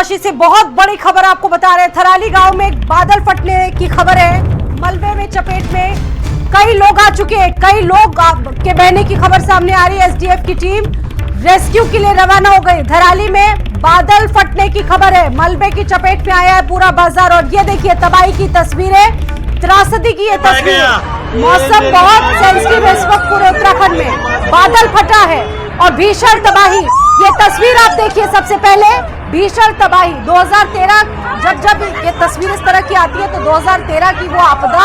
उत्तरकाशी से बहुत बड़ी खबर आपको बता रहे हैं। थराली गांव में बादल फटने की खबर है। मलबे में चपेट में कई लोग आ चुके हैं, कई लोग के बहने की खबर सामने आ रही है। एसडीएफ की टीम रेस्क्यू के लिए रवाना हो गई। धराली में बादल फटने की खबर है। मलबे की चपेट में आया है पूरा बाजार और ये देखिए तबाही की तस्वीरें, त्रासदी की ये तस्वीर। मौसम बहुत सेंसिटिव है इस वक्त पूरे उत्तराखंड में। बादल फटा है और भीषण तबाही। ये तस्वीर आप देखिए, सबसे पहले भीषण तबाही। 2013 जब ये तस्वीर इस तरह की आती है तो 2013 की वो आपदा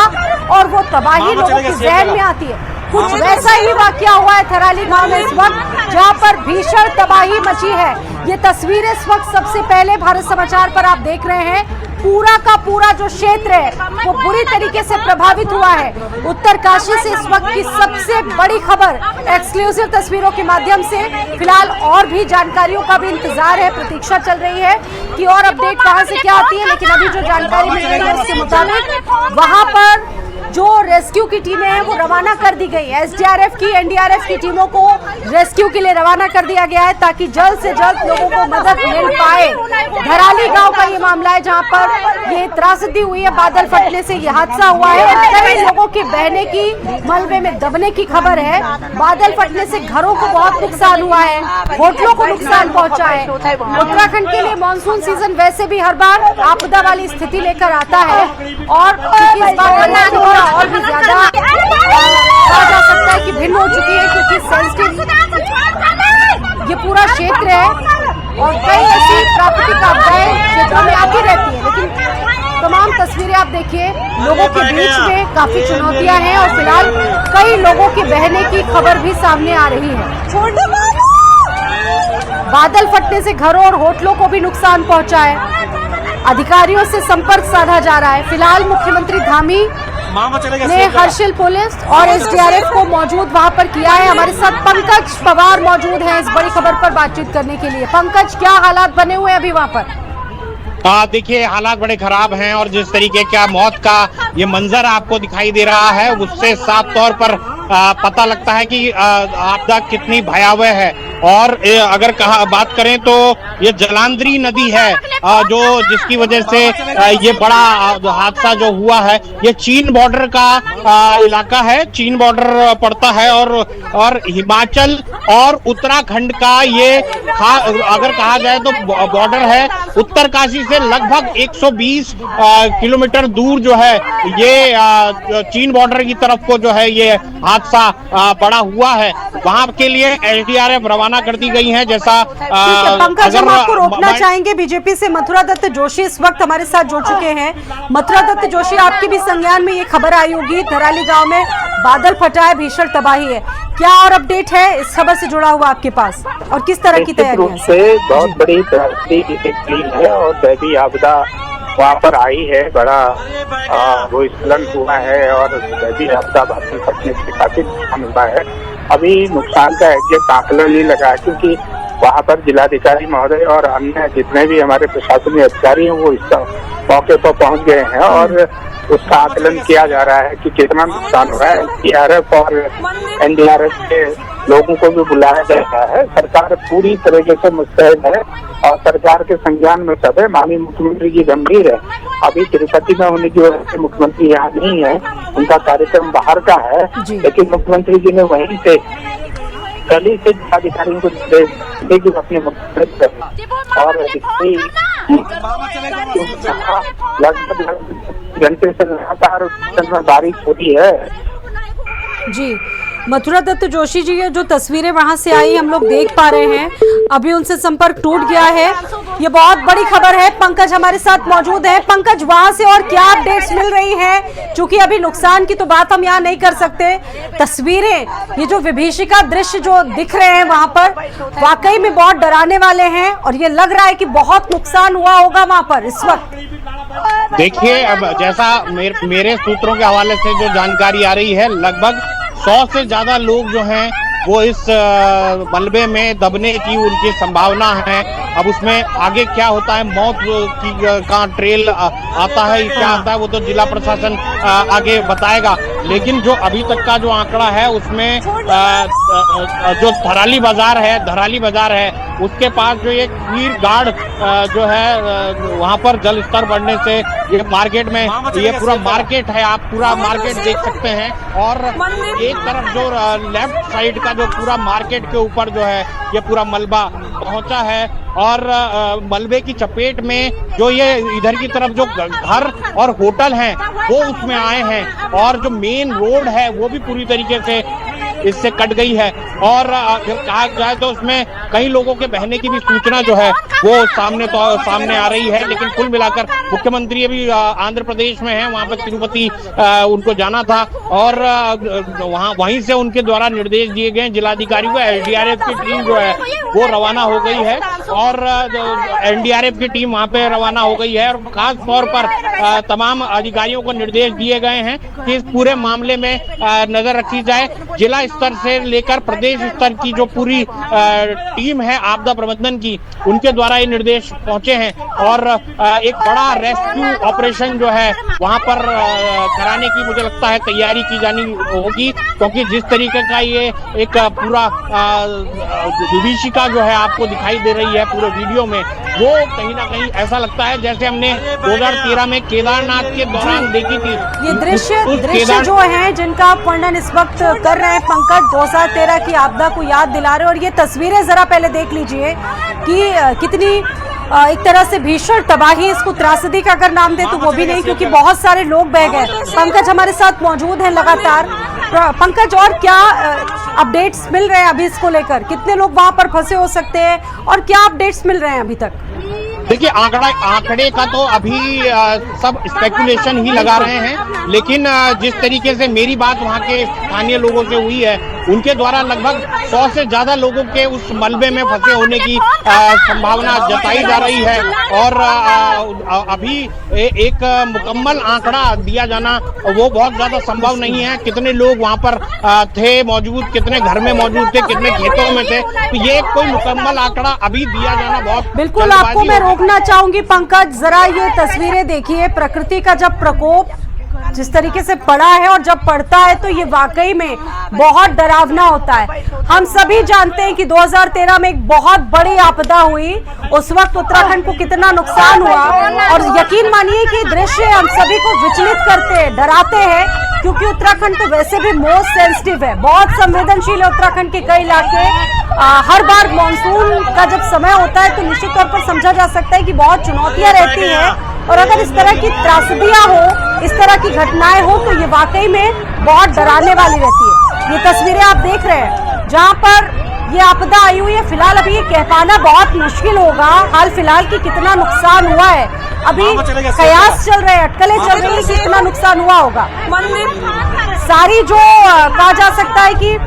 और वो तबाही लोगों के जहन में आती है। कुछ वैसा ही वाकया हुआ है थराली गांव में इस वक्त, जहां पर भीषण तबाही मची है। ये तस्वीर इस वक्त सबसे पहले भारत समाचार पर आप देख रहे हैं। पूरा का पूरा जो क्षेत्र है वो बुरी तरीके से प्रभावित हुआ है। उत्तरकाशी से इस वक्त की सबसे बड़ी खबर, एक्सक्लूसिव तस्वीरों के माध्यम से। फिलहाल और भी जानकारियों का भी इंतजार है, प्रतीक्षा चल रही है कि और अपडेट कहां से क्या आती है। लेकिन अभी जो जानकारी मिल रही है उसके मुताबिक वहां पर जो रेस्क्यू की टीमें हैं वो रवाना कर दी गई है। एसडीआरएफ की, एनडीआरएफ की टीमों को रेस्क्यू के लिए रवाना कर दिया गया है ताकि जल्द से जल्द लोगों को मदद मिल पाए। धराली गांव का ये मामला है जहां पर ये त्रासदी हुई है। बादल फटने से ये हादसा हुआ है और कई लोगों के बहने की, मलबे में दबने की खबर है। बादल फटने से घरों को बहुत नुकसान हुआ है, होटलों को नुकसान पहुंचा है। उत्तराखंड के लिए मानसून सीजन वैसे भी हर बार आपदा वाली स्थिति लेकर आता है और इस बार और भी ज्यादा कहा जा सकता है कि भिन्न हो चुकी है, क्योंकि सेंसिटिव ये पूरा क्षेत्र है और कई ऐसी प्राकृतिक आपदाएं क्षेत्रों में आती रहती है। लेकिन तमाम तस्वीरें आप देखिए, लोगों के बीच में काफी चुनौतियां हैं और फिलहाल कई लोगों के बहने की खबर भी सामने आ रही है। बादल फटने से घरों और होटलों को भी नुकसान पहुंचा है। अधिकारियों से संपर्क साधा जा रहा है। फिलहाल मुख्यमंत्री धामी ने हर्षिल पुलिस और एसडीआरएफ को मौजूद वहां पर किया है। हमारे साथ पंकज पवार मौजूद हैं इस बड़ी खबर पर बातचीत करने के लिए। पंकज, क्या हालात बने हुए हैं अभी वहां पर? देखिए, हालात बड़े खराब हैं और जिस तरीके का मौत का ये मंजर आपको दिखाई दे रहा है उससे साफ तौर पर पता लगता है कि आपदा कितनी भयावह है। और अगर बात करें तो ये जलांधरी नदी है जो जिसकी वजह से ये बड़ा हादसा जो हुआ है। ये चीन बॉर्डर का इलाका है, चीन बॉर्डर पड़ता है और हिमाचल और उत्तराखंड का ये अगर कहा जाए तो बॉर्डर है। उत्तरकाशी से लगभग 120 किलोमीटर दूर जो है ये चीन बॉर्डर की तरफ को जो है ये हादसा बड़ा हुआ है। वहां के लिए एसडीआरएफ रवाना कर दी गई है। जैसा पंकज, हम आपको रोकना चाहेंगे। बीजेपी से मथुरा दत्त जोशी इस वक्त हमारे साथ जुड़ चुके हैं। मथुरा दत्त जोशी, आपके भी संज्ञान में ये खबर आई होगी, धराली गांव में बादल फटा है, भीषण तबाही है। क्या और अपडेट है इस खबर से जुड़ा हुआ आपके पास और किस तरह की तैयारी है? बहुत बड़ी त्रासदी है और दैवीय आपदा वहाँ पर आई है। बड़ा भूस्खलन हुआ है और दैवीय आपदा बादल फटने से काफी नुकसान हुआ है। अभी नुकसान का एग्जैक्ट आंकलन नहीं लगा है क्योंकि वहाँ पर जिलाधिकारी महोदय और अन्य जितने भी हमारे प्रशासनिक अधिकारी हैं वो इस मौके पर पहुँच गए हैं और उसका आकलन किया जा रहा है कि कितना नुकसान हुआ है। एसडीआरएफ और एनडीआरएफ के लोगों को भी बुलाया जा रहा है। सरकार पूरी तरीके से मुस्तैद है और सरकार के संज्ञान में सब है। माननीय मुख्यमंत्री जी गंभीर है। अभी तिरुपति में होने की वजह से मुख्यमंत्री यहाँ नहीं है, उनका कार्यक्रम बाहर का है। लेकिन मुख्यमंत्री जी ने वहीं से कल ही से अधिकारियों को देखिए अपने और लगभग घंटे से लगातार बारिश होती है। जी, मथुरा दत्त जोशी जी, ये जो तस्वीरें वहां से आई हम लोग देख पा रहे हैं, अभी उनसे संपर्क टूट गया है। ये बहुत बड़ी खबर है। पंकज हमारे साथ मौजूद है। पंकज, वहां से और क्या अपडेट्स मिल रही हैं? क्योंकि अभी नुकसान की तो बात हम यहाँ नहीं कर सकते। तस्वीरें, ये जो विभीषिका दृश्य जो दिख रहे हैं वहां पर, वाकई में बहुत डराने वाले हैं और ये लग रहा है कि बहुत नुकसान हुआ होगा वहां पर इस वक्त। देखिए, अब जैसा मेरे सूत्रों के हवाले से जो जानकारी आ रही है, लगभग 100 से ज्यादा लोग जो हैं वो इस मलबे में दबने की उनकी संभावना है। अब उसमें आगे क्या होता है, मौत की का ट्रेल आता है, क्या आता है वो तो जिला प्रशासन आगे बताएगा। लेकिन जो अभी तक का जो आंकड़ा है उसमें जो धराली बाजार है उसके पास जो एक वीर गार्ड जो है वहां पर जल स्तर बढ़ने से ये मार्केट में ये पूरा मार्केट है, आप पूरा मार्केट देख सकते हैं। और एक तरफ जो लेफ्ट साइड का जो पूरा मार्केट के ऊपर जो है ये पूरा मलबा पहुंचा है और मलबे की चपेट में जो ये इधर की तरफ जो घर और होटल हैं वो उसमें आए हैं और जो मेन रोड है वो भी पूरी तरीके से इससे कट गई है। और कहा जाए तो उसमें कई लोगों के बहने की भी सूचना जो है वो सामने आ रही है। लेकिन कुल मिलाकर मुख्यमंत्री अभी आंध्र प्रदेश में है, वहां पर तिरुपति उनको जाना था और वहीं से उनके द्वारा निर्देश दिए गए जिलाधिकारी को एसडीआरएफ की टीम जो है वो रवाना हो गई है और एनडीआरएफ की टीम वहां पे रवाना हो गई है। और खास तौर पर तमाम अधिकारियों को निर्देश दिए गए हैं कि इस पूरे मामले में नजर रखी जाए। जिला स्तर से लेकर प्रदेश स्तर की जो पूरी टीम है आपदा प्रबंधन की, उनके द्वारा ये निर्देश पहुंचे हैं और एक बड़ा रेस्क्यू ऑपरेशन जो है वहां पर कराने की मुझे लगता है तैयारी की जानी होगी, क्योंकि जिस तरीके का ये एक पूरा विभीषिका जो है आपको दिखाई दे रही है पूरे वीडियो में, वो कहीं ना कहीं ऐसा लगता है जैसे हमने 2013 में केदारनाथ के दौरान देखी थी। ये दृश्य जो है जिनका आप वर्णन इस वक्त कर रहे हैं पंकज, 2013 की आपदा को याद दिला रहे हैं। और ये तस्वीरें जरा पहले देख लीजिए कि कितनी एक तरह से भीषण तबाही, इसको त्रासदी का अगर नाम दे तो वो भी नहीं, क्योंकि बहुत सारे लोग बह गए। पंकज हमारे साथ मौजूद हैं लगातार। पंकज, और क्या अपडेट्स मिल रहे हैं अभी इसको लेकर? कितने लोग वहां पर फंसे हो सकते हैं और क्या अपडेट्स मिल रहे हैं अभी तक? देखिए आंकड़े का तो अभी सब स्पेकुलेशन ही लगा रहे हैं, लेकिन जिस तरीके से मेरी बात वहाँ के स्थानीय लोगों से हुई है, उनके द्वारा लगभग 100 से ज्यादा लोगों के उस मलबे में फंसे होने की संभावना जताई जा रही है। और अभी एक मुकम्मल आंकड़ा दिया जाना वो बहुत ज्यादा संभव नहीं है। कितने लोग वहाँ पर थे मौजूद, कितने घर में मौजूद थे, कितने खेतों में थे, तो ये कोई मुकम्मल आंकड़ा अभी दिया जाना बहुत बिल्कुल। आपको मैं रोकना चाहूंगी पंकज, जरा ये तस्वीरें देखिए। प्रकृति का जब प्रकोप जिस तरीके से पड़ा है और जब पड़ता है तो ये वाकई में बहुत डरावना होता है। हम सभी जानते हैं कि 2013 में एक बहुत बड़ी आपदा हुई, उस वक्त उत्तराखंड को कितना नुकसान हुआ। और यकीन मानिए कि दृश्य हम सभी को विचलित करते हैं, डराते हैं, क्योंकि उत्तराखंड तो वैसे भी मोस्ट सेंसिटिव है, बहुत संवेदनशील है उत्तराखंड के कई इलाके। हर बार मॉनसून का जब समय होता है तो निश्चित तौर पर समझा जा सकता है कि बहुत चुनौतियां रहती हैं। और अगर इस तरह की त्रासदियां हो, इस तरह की घटनाएं हो, तो ये वाकई में बहुत डराने वाली रहती है। ये तस्वीरें आप देख रहे हैं जहां पर ये आपदा आई हुई है। फिलहाल अभी ये कह पाना बहुत मुश्किल होगा हाल फिलहाल की कितना नुकसान हुआ है। अभी कयास चल रहे हैं, अटकलें चल रही है कि कितना नुकसान हुआ होगा। सारी जो कहा जा सकता है कि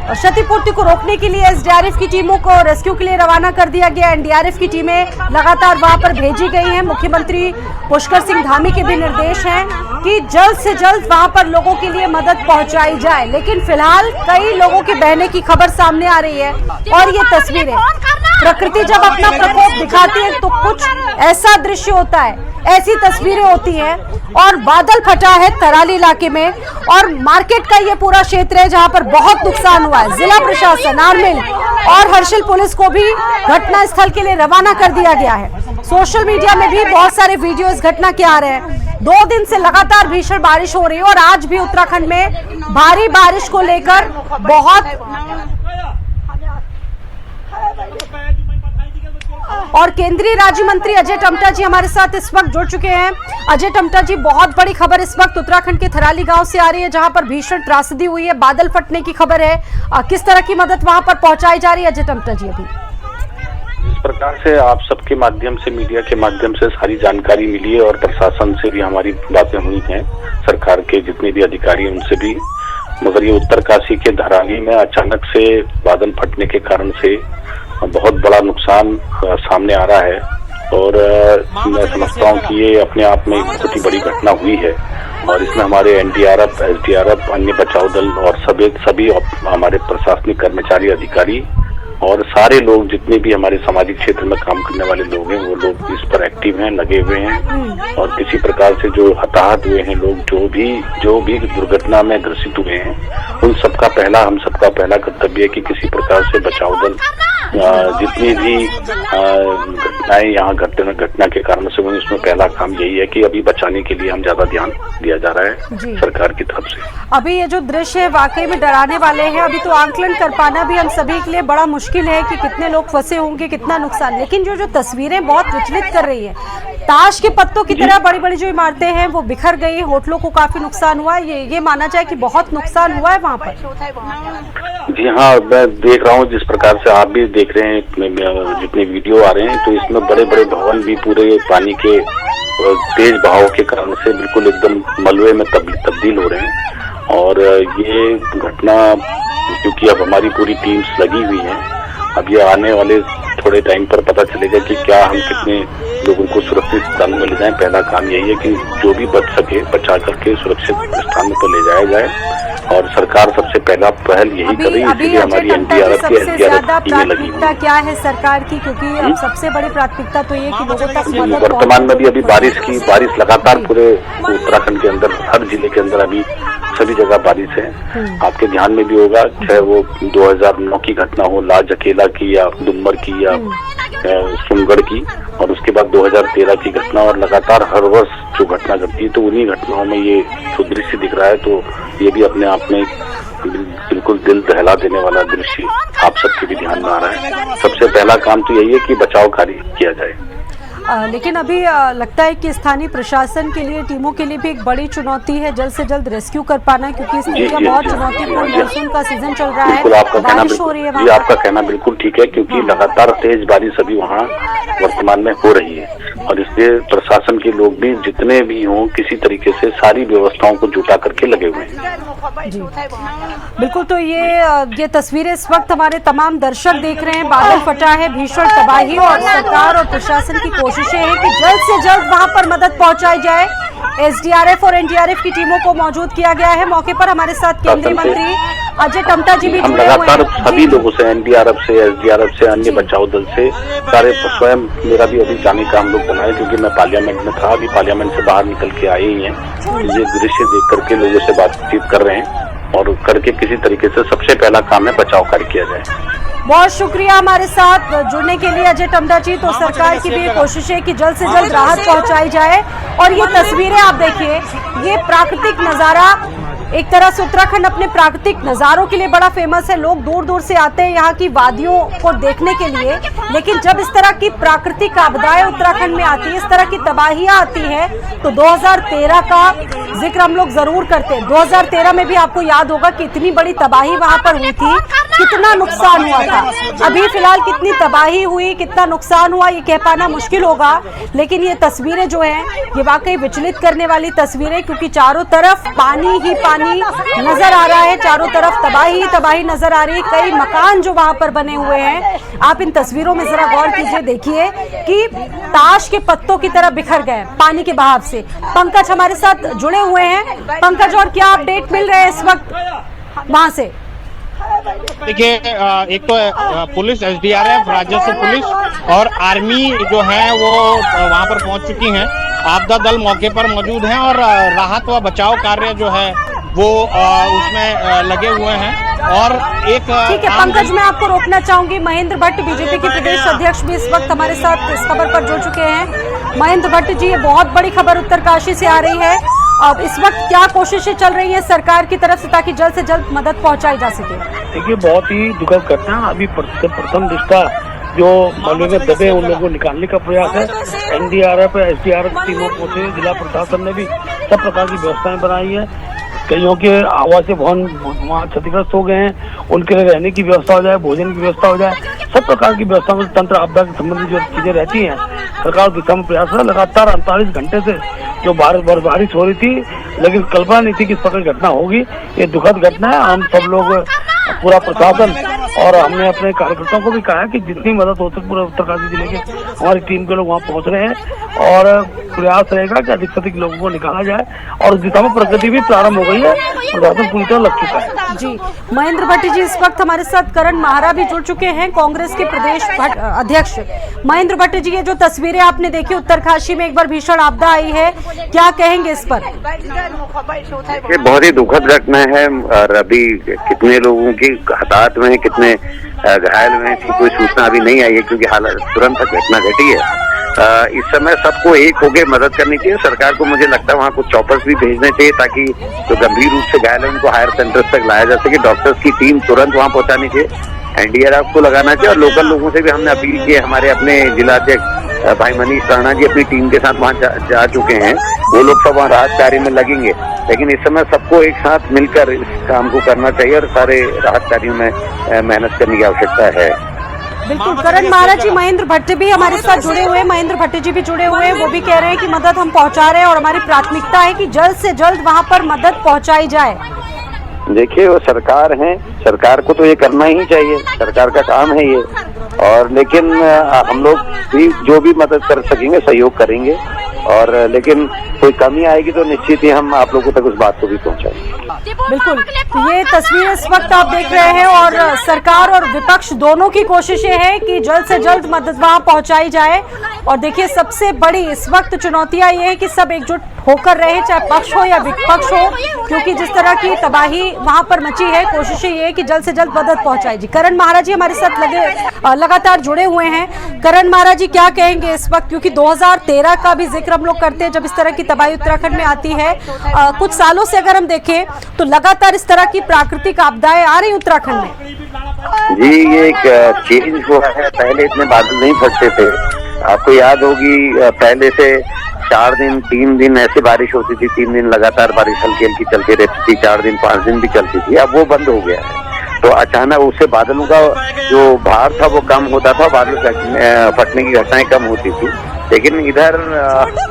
क्षतिपूर्ति को रोकने के लिए एसडीआरएफ की टीमों को रेस्क्यू के लिए रवाना कर दिया गया। एनडीआरएफ की टीमें लगातार वहां पर भेजी गई हैं। मुख्यमंत्री पुष्कर सिंह धामी के भी निर्देश हैं कि जल्द से जल्द वहां पर लोगों के लिए मदद पहुंचाई जाए। लेकिन फिलहाल कई लोगों के बहने की खबर सामने आ रही है और ये तस्वीरें, प्रकृति जब अपना प्रकोप दिखाती है तो कुछ ऐसा दृश्य होता है, ऐसी तस्वीरें होती हैं। और बादल फटा है तराली इलाके में और मार्केट का ये पूरा क्षेत्र है जहां पर बहुत नुकसान हुआ है। जिला प्रशासन, आर्मिल और हर्षिल पुलिस को भी घटना स्थल के लिए रवाना कर दिया गया है। सोशल मीडिया में भी बहुत सारे वीडियो इस घटना के आ रहे हैं। 2 दिन से लगातार भीषण बारिश हो रही है और आज भी उत्तराखंड में भारी बारिश को लेकर बहुत और केंद्रीय राज्य मंत्री अजय टम्टा जी हमारे साथ इस वक्त जुड़ चुके हैं। अजय टम्टा जी, बहुत बड़ी खबर इस वक्त उत्तराखंड के थराली गांव से आ रही है जहां पर भीषण त्रासदी हुई है, बादल फटने की खबर है। किस तरह की मदद वहां पर पहुंचाई जा रही है अजय टम्टा जी? अभी इस प्रकार से आप सबके माध्यम से, मीडिया के माध्यम से सारी जानकारी मिली है और प्रशासन से भी हमारी बातें हुई हैं, सरकार के जितने भी अधिकारी हैं उनसे भी। मगर ये उत्तरकाशी के धराली में अचानक से बादल फटने के कारण से बहुत बड़ा नुकसान सामने आ रहा है और मैं समझता हूँ कि ये अपने आप में एक बहुत ही बड़ी घटना हुई है। और इसमें हमारे एनडीआरएफ, एसडीआरएफ, अन्य बचाव दल और सभी हमारे प्रशासनिक कर्मचारी, अधिकारी और सारे लोग जितने भी हमारे सामाजिक क्षेत्र में काम करने वाले लोग हैं वो लोग इस पर एक्टिव हैं, लगे हुए हैं। और किसी प्रकार से जो हताहत हुए हैं लोग, जो भी दुर्घटना में ग्रसित हुए हैं, उन सबका हम सबका पहला कर्तव्य है कि किसी प्रकार से बचाव दल जितनी भी घटनाएं यहाँ घटना के कारण से हुई, उसमें पहला काम यही है कि अभी बचाने के लिए हम ज्यादा ध्यान दिया जा रहा है सरकार की तरफ से। अभी ये जो दृश्य है वाकई में डराने वाले हैं। अभी तो आंकलन कर पाना भी हम सभी के लिए बड़ा मुश्किल है कि कितने लोग फंसे होंगे, कितना नुकसान। लेकिन जो तस्वीरें बहुत विचलित कर रही है, ताश के पत्तों की तरह बड़ी बड़ी जो इमारतें हैं वो बिखर गई, होटलों को काफी नुकसान हुआ है। ये माना जाए कि बहुत नुकसान हुआ है वहाँ पर। जी हाँ, मैं देख रहा हूँ जिस प्रकार से आप भी देख रहे हैं, जितने वीडियो आ रहे हैं, तो इसमें बड़े बड़े भवन भी पूरे पानी के तेज बहाव के कारण से बिल्कुल एकदम मलबे में तब्दील हो रहे हैं। और ये घटना क्योंकि अब हमारी पूरी टीम्स लगी हुई है, अब ये आने वाले थोड़े टाइम पर पता चलेगा कि क्या हम कितने लोगों को सुरक्षित स्थान में ले जाएं। पहला काम यही है कि जो भी बच सके बचा करके सुरक्षित स्थान पर ले जाया जाए। और सरकार सबसे पहला पहल यही कर रही है, इसलिए हमारी एनडीआरएफ की टीमें लगी हुई है। क्या है सरकार की, क्योंकि अब सबसे बड़ी प्राथमिकता तो ये कि लोगों तक मदद वर्तमान में भी अभी बारिश लगातार पूरे उत्तराखंड के अंदर, हर जिले के अंदर अभी सभी जगह बारिश है। आपके ध्यान में भी होगा, चाहे वो 2009 की घटना हो, लाज अकेला की या डुम्बर की या सुनगढ़ की, और उसके बाद 2013 की घटना, और लगातार हर वर्ष जो घटना घटती है तो उन्हीं घटनाओं में ये जो दृश्य दिख रहा है, तो ये भी अपने आप में बिल्कुल दिल दहला देने वाला दृश्य आप सबके भी ध्यान में आ रहा है। सबसे पहला काम तो यही है कि बचाव कार्य किया जाए। लेकिन अभी लगता है कि स्थानीय प्रशासन के लिए, टीमों के लिए भी एक बड़ी चुनौती है जल्द से जल्द रेस्क्यू कर पाना, क्योंकि स्थितियां बहुत चुनौतीपूर्ण, मानसून का सीजन चल रहा है, बारिश हो रही है। ये आपका कहना बिल्कुल ठीक है, क्योंकि लगातार तेज बारिश अभी वहाँ वर्तमान में हो रही है, और इसलिए प्रशासन के लोग भी जितने भी हों किसी तरीके से सारी व्यवस्थाओं को जुटा करके लगे हुए हैं। जी बिल्कुल। तो ये तस्वीरें इस वक्त हमारे तमाम दर्शक देख रहे हैं। बादल फटा है, भीषण तबाही, और सरकार और प्रशासन की कोशिशें हैं कि जल्द से जल्द वहां पर मदद पहुंचाई जाए। एसडीआरएफ और एनडीआरएफ की टीमों को मौजूद किया गया है। मौके पर हमारे साथ केंद्रीय मंत्री अजय टम्टा जी भी जुड़े हुए हैं। सभी लोगों से, एनडीआरएफ से, एसडीआरएफ से, अन्य बचाव दल से, सारे स्वयं मेरा भी अभी जाने का हम लोग बनाए, क्योंकि मैं पार्लियामेंट में था, अभी पार्लियामेंट से बाहर निकल के आए ही हैं। ये दृश्य देख करके लोगों से बातचीत कर रहे हैं, और करके किसी तरीके से सबसे पहला काम है बचाव कार्य किया जाए। बहुत शुक्रिया हमारे साथ जुड़ने के लिए अजय टम्टा जी। तो सरकार की भी ये कोशिश है कि जल्द से जल्द राहत पहुंचाई जाए। और ये तस्वीरें आप देखिए, ये प्राकृतिक नजारा, एक तरह से उत्तराखंड अपने प्राकृतिक नज़ारों के लिए बड़ा फेमस है। लोग दूर दूर से आते हैं यहाँ की वादियों को देखने के लिए, लेकिन जब इस तरह की प्राकृतिक आपदाएं उत्तराखंड में आती है, इस तरह की तबाहियां आती है, तो 2013 का जिक्र हम लोग जरूर करते हैं। 2013 में भी आपको याद होगा कि इतनी बड़ी तबाही वहां पर हुई थी, कितना नुकसान हुआ था। अभी फिलहाल कितनी तबाही हुई, कितना नुकसान हुआ, ये कह पाना मुश्किल होगा, लेकिन ये तस्वीरें जो हैं ये वाकई विचलित करने वाली तस्वीरें, क्योंकि चारों तरफ पानी ही पानी नजर आ रहा है, चारों तरफ तबाही तबाही नजर आ रही है। कई मकान जो वहां पर बने हुए हैं, आप इन तस्वीरों में जरा गौर कीजिए, देखिए कि ताश के पत्तों की तरह बिखर गए पानी के बहाव से। पंकज हमारे साथ जुड़े हुए हैं। पंकज, और क्या अपडेट मिल रहे हैं इस वक्त वहां से? देखिए, एक तो पुलिस, एसडीआरएफ, राजस्व पुलिस और आर्मी जो है वो वहां पर पहुंच चुकी हैं। आपदा दल मौके पर मौजूद हैं और राहत व बचाव कार्य जो है वो उसमें लगे हुए हैं। और एक ठीक है पंकज, मैं आपको रोकना चाहूंगी। महेंद्र भट्ट बीजेपी के प्रदेश अध्यक्ष भी इस वक्त हमारे साथ इस खबर पर जुड़ चुके हैं। महेंद्र भट्ट जी, ये बहुत बड़ी खबर उत्तरकाशी से आ रही है। अब इस वक्त क्या कोशिशें चल रही हैं सरकार की तरफ से ताकि जल्द से जल्द मदद पहुंचाई जा सके? देखिए, बहुत ही दुखद घटना। अभी प्रथम दृष्टा जो मलबे में दबे उन लोगों को निकालने का प्रयास है। एनडीआरएफ, एसडीआरएफ टीमों को से जिला प्रशासन ने भी सब प्रकार की व्यवस्थाएं बनाई है। कईयों के आवासीय भवन वहाँ क्षतिग्रस्त हो गए हैं, उनके लिए रहने की व्यवस्था हो जाए, भोजन की व्यवस्था हो जाए, सब प्रकार की व्यवस्था में तंत्र आपदा से संबंधित जो चीजें रहती हैं, सरकार दिशा में प्रयास है। लगातार 48 घंटे से जो बारिश हो रही थी, लेकिन कल्पना नहीं थी कि इस प्रकार घटना होगी। ये दुखद घटना है। हम सब लोग, पूरा प्रशासन और हमने अपने कार्यकर्ताओं को भी कहा है कि जितनी मदद हो सके पूरे उत्तरकाशी जिले के हमारी टीम के लोग वहाँ पहुँच रहे हैं और प्रयास रहेगा कि अधिक से अधिक लोगों को निकाला जाए और उस दिशा में प्रगति भी प्रारंभ हो गई है, प्रशासन पूरी तरह लग चुका है। जी, महेंद्र भट्टी जी इस वक्त हमारे साथ करण माहरा भी जुड़ चुके हैं, कांग्रेस के प्रदेश अध्यक्ष। महेंद्र भट्टी जी, ये जो तस्वीरें आपने देखी उत्तरकाशी में एक बार भीषण आपदा आई है, क्या कहेंगे इस पर? ये बहुत ही दुखद घटना है और अभी कितने लोगों की हताहत में, कितने घायल में कोई सूचना अभी नहीं आई है क्योंकि हालत तुरंत घटना घटी है। इस समय सबको एक होकर मदद करनी चाहिए। सरकार को मुझे लगता है वहाँ कुछ चॉपर्स भी भेजने चाहिए ताकि जो गंभीर रूप से घायल है उनको हायर सेंटर्स तक लाया जा सके। डॉक्टर्स की टीम तुरंत वहाँ पहुँचानी चाहिए, एनडीआरएफ को लगाना चाहिए और लोकल लोगों से भी हमने अपील की है। हमारे अपने जिलाध्यक्ष भाई मनीष राणा जी अपनी टीम के साथ वहाँ जा चुके हैं, वो लोग सब वहाँ राहत कार्य में लगेंगे। लेकिन इस समय सबको एक साथ मिलकर इस काम को करना चाहिए और सारे राहत कार्यों में मेहनत करने की आवश्यकता है। बिल्कुल, करण माहरा जी, महेंद्र भट्टी भी हमारे साथ जुड़े हुए हैं, महेंद्र भट्टी जी भी जुड़े हुए हैं, वो भी कह रहे हैं कि मदद हम पहुंचा रहे हैं और हमारी प्राथमिकता है कि जल्द से जल्द वहां पर मदद पहुंचाई जाए। देखिए, वो सरकार है, सरकार को तो ये करना ही चाहिए, सरकार का काम है ये। और लेकिन हम लोग भी जो भी मदद कर सकेंगे सहयोग करेंगे और लेकिन कोई कमी आएगी तो निश्चित ही हम आप लोगों तक उस बात को भी पहुंचाएंगे। बिल्कुल, तो ये तस्वीर इस वक्त आप देख रहे हैं और सरकार और विपक्ष दोनों की कोशिशें हैं कि जल्द से जल्द मदद वहां पहुंचाई जाए। और देखिए, सबसे बड़ी इस वक्त चुनौतियां ये है कि सब एकजुट होकर रहे, चाहे पक्ष हो या विपक्ष हो, क्योंकि जिस तरह की तबाही वहां पर मची है, कोशिशें ये है कि जल्द से जल्द मदद पहुंचाई जी। करण माहरा जी हमारे साथ लगातार जुड़े हुए हैं। करण माहरा जी, क्या कहेंगे इस वक्त, क्योंकि 2013 का भी जिक्र हम लोग करते हैं जब इस तरह की तबाही उत्तराखंड में आती है। कुछ सालों से अगर हम देखें तो लगातार इस तरह की प्राकृतिक आपदाएं आ रही उत्तराखंड में। जी, ये एक चेंज हुआ है, पहले इतने बादल नहीं फटते थे। आपको याद होगी पहले से 4 दिन 3 दिन ऐसे बारिश होती थी, 3 दिन लगातार बारिश हल्की हल्की चलती रहती थी, 4 दिन 5 दिन भी चलती थी। अब वो बंद हो गया है, तो अचानक उससे बादलों का जो भार था वो कम होता था, बादल फटने की घटनाएं कम होती थी। लेकिन इधर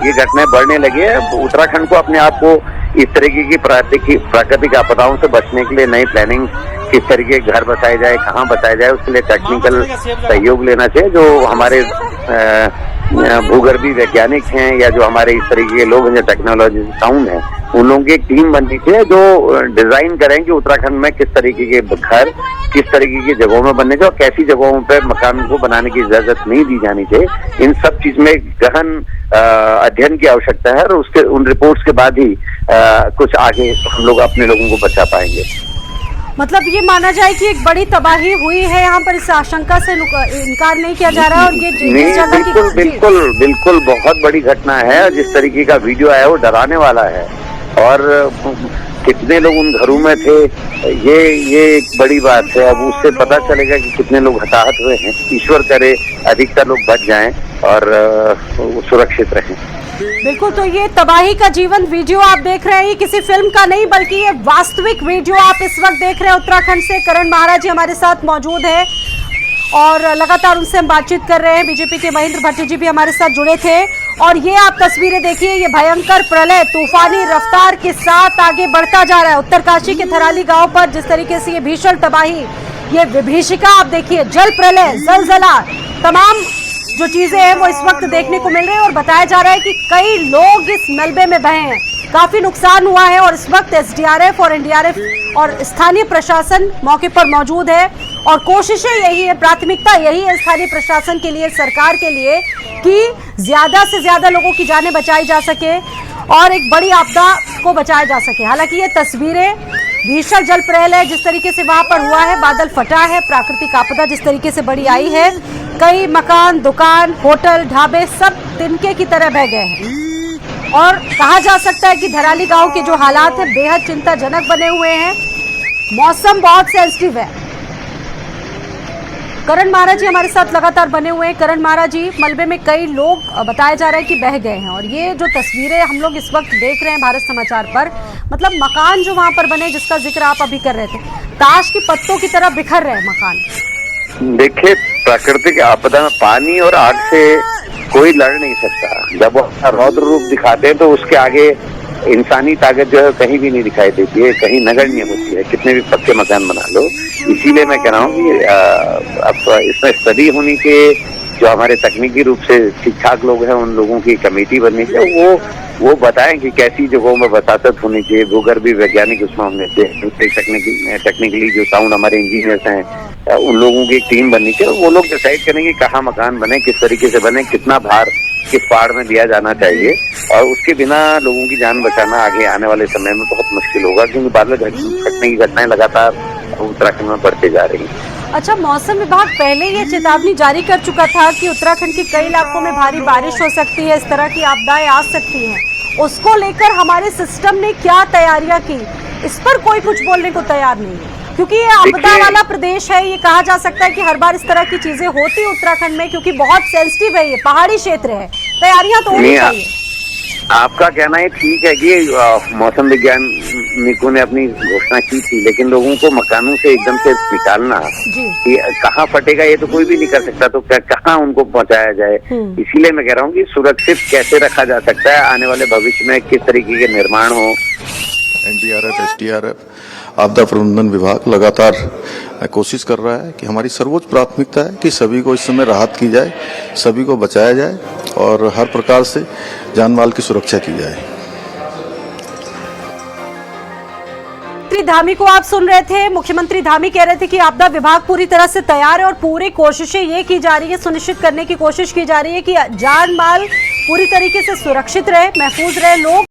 ये घटनाएं बढ़ने लगी है। उत्तराखंड को अपने आप को इस तरीके की प्राकृतिक आपदाओं से बचने के लिए नई प्लानिंग, किस तरीके घर बसाए जाए, कहाँ बसाए जाए, उसके लिए टेक्निकल सहयोग लेना चाहिए। जो हमारे भूगर्भीय वैज्ञानिक हैं या जो हमारे इस तरीके के लोग हैं जो टेक्नोलॉजी साउंड है, उन लोगों की एक टीम बननी चाहिए जो डिजाइन करें कि उत्तराखंड में किस तरीके के घर किस तरीके की जगहों में बनने चाहिए और कैसी जगहों पे मकान को बनाने की इजाजत नहीं दी जानी चाहिए। इन सब चीज में गहन अध्ययन की आवश्यकता है और उसके उन रिपोर्ट्स के बाद ही कुछ आगे हम लोग अपने लोगों को बचा पाएंगे। मतलब ये माना जाए कि एक बड़ी तबाही हुई है यहाँ पर, इस आशंका से इनकार नहीं किया जा रहा है। और ये बिल्कुल बहुत बड़ी घटना है। जिस तरीके का वीडियो आया वो डराने वाला है और कितने लोग उन घरों में थे, ये एक बड़ी बात है। अब उससे पता चलेगा कि कितने लोग हताहत हुए हैं। ईश्वर करे अधिकतर लोग बच जाएं और सुरक्षित रहें। बिल्कुल, तो ये तबाही का जीवन वीडियो आप देख रहे हैं, ये किसी फिल्म का नहीं बल्कि ये वास्तविक वीडियो आप इस वक्त देख रहे हैं। उत्तराखंड से करण माहरा जी हमारे साथ मौजूद है और लगातार उनसे हम बातचीत कर रहे हैं। बीजेपी के महेंद्र भट्टी जी भी हमारे साथ जुड़े थे और ये आप तस्वीरें देखिए, ये भयंकर प्रलय तूफानी रफ्तार के साथ आगे बढ़ता जा रहा है। उत्तरकाशी के थराली गांव पर जिस तरीके से ये भीषण तबाही, ये विभीषिका आप देखिए, जल प्रलय, जलजला, तमाम जो चीजें हैं वो इस वक्त देखने को मिल रही है। और बताया जा रहा है कि कई लोग इस मलबे में बहे हैं, काफी नुकसान हुआ है और इस वक्त एसडीआरएफ और एनडीआरएफ और स्थानीय प्रशासन मौके पर मौजूद है और कोशिशें यही है, प्राथमिकता यही है स्थानीय प्रशासन के लिए, सरकार के लिए, कि ज्यादा से ज्यादा लोगों की जानें बचाई जा सके और एक बड़ी आपदा को बचाया जा सके। हालांकि ये तस्वीरें भीषण जल प्रलय जिस तरीके से वहां पर हुआ है, बादल फटा है, प्राकृतिक आपदा जिस तरीके से बड़ी आई है, कई मकान, दुकान, होटल, ढाबे सब तिनके की तरह बह गए हैं। और कहा जा सकता है कि धराली गांव के जो हालात है बेहद चिंताजनक बने हुए हैं। मौसम बहुत सेंसिटिव है। करण माहरा जी हमारे साथ लगातार बने हुए हैं। करण माहरा जी, मलबे में कई लोग बताया जा रहा है कि बह गए हैं और ये जो तस्वीरें हम लोग इस वक्त देख रहे हैं भारत समाचार पर, मतलब मकान जो वहां पर बने जिसका जिक्र आप अभी कर रहे थे, ताश की पत्तों की तरह बिखर रहे हैं मकान। देखिए, प्राकृतिक आपदा में पानी और आग से कोई लड़ नहीं सकता। जब वो रौद्र रूप दिखाते हैं तो उसके आगे इंसानी ताकत जो है कहीं भी नहीं दिखाई देती है, कहीं नगण्य होती है। कितने भी पक्के मकान बना लो, इसीलिए मैं कह रहा हूँ कि अब इसमें स्टडी होनी चाहिए। जो हमारे तकनीकी रूप से ठीक ठाक लोग हैं उन लोगों की कमेटी बननी चाहिए, वो बताएं कि कैसी जगहों में वसातत होनी चाहिए। भूगर्भी वैज्ञानिक उसमें होने चाहिए, दूसरे टेक्निकली जो साउंड हमारे इंजीनियर्स हैं उन लोगों की एक टीम बननी चाहिए। वो लोग डिसाइड करेंगे कहाँ मकान बने, किस तरीके से बने, कितना भार किस पहाड़ में दिया जाना चाहिए, और उसके बिना लोगों की जान बचाना आगे आने वाले समय में बहुत मुश्किल होगा, क्योंकि बादल फटने की घटनाएं लगातार उत्तराखंड में बढ़ते जा रही हैं। अच्छा, मौसम विभाग पहले ये चेतावनी जारी कर चुका था कि उत्तराखंड के कई इलाकों में भारी बारिश हो सकती है, इस तरह की आपदाएं आ सकती हैं। उसको लेकर हमारे सिस्टम ने क्या तैयारियां की, इस पर कोई कुछ बोलने को तैयार नहीं है, क्योंकि ये आपदा वाला प्रदेश है। ये कहा जा सकता है कि हर बार इस तरह की चीजें होती है उत्तराखंड में, क्योंकि बहुत सेंसिटिव है, ये पहाड़ी क्षेत्र है, तैयारियां तो होनी चाहिए। आपका कहना है ठीक है कि मौसम वैज्ञानिकों ने अपनी घोषणा की थी, लेकिन लोगों को मकानों से एकदम से निकालना कि कहाँ फटेगा ये तो कोई भी नहीं कर सकता, तो कहाँ उनको पहुँचाया जाए। इसीलिए मैं कह रहा हूँ कि सुरक्षित कैसे रखा जा सकता है, आने वाले भविष्य में किस तरीके के निर्माण हो। एनडीआरएफ, एसडीआरएफ, आपदा प्रबंधन विभाग लगातार कोशिश कर रहा है कि हमारी सर्वोच्च प्राथमिकता है कि सभी को इस समय राहत की जाए, सभी को बचाया जाए और हर प्रकार से जान माल की सुरक्षा की जाए। मुख्यमंत्री धामी को आप सुन रहे थे। मुख्यमंत्री धामी कह रहे थे कि आपदा विभाग पूरी तरह से तैयार है और पूरी कोशिशें ये की जा रही है, सुनिश्चित करने की कोशिश की जा रही है कि जान माल पूरी तरीके से सुरक्षित रहे, महफूज रहे, लोग